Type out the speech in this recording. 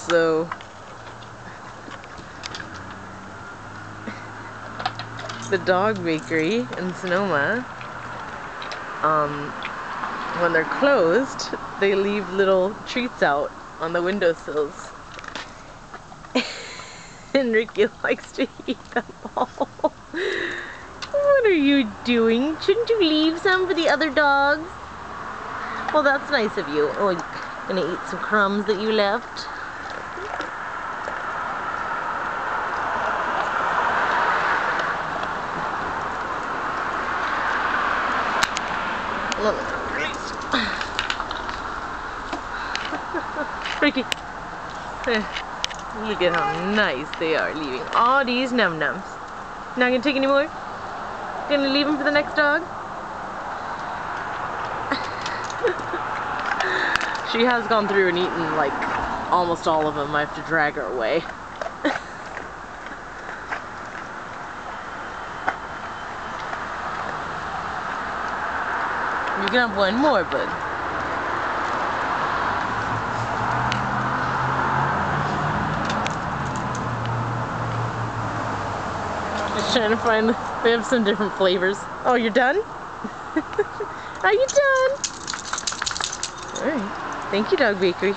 So the dog bakery in Sonoma, when they're closed, they leave little treats out on the windowsills. And Ricky likes to eat them all. What are you doing? Shouldn't you leave some for the other dogs? Well, that's nice of you. Oh, you're gonna eat some crumbs that you left? Ricky. Look at how nice they are, leaving all these num-nums. Not gonna take any more? Gonna leave them for the next dog? She has gone through and eaten like almost all of them. I have to drag her away. You can have one more, bud. Just trying to find, we have some different flavors. Oh, you're done? Are you done? Alright. Thank you, Dog Bakery.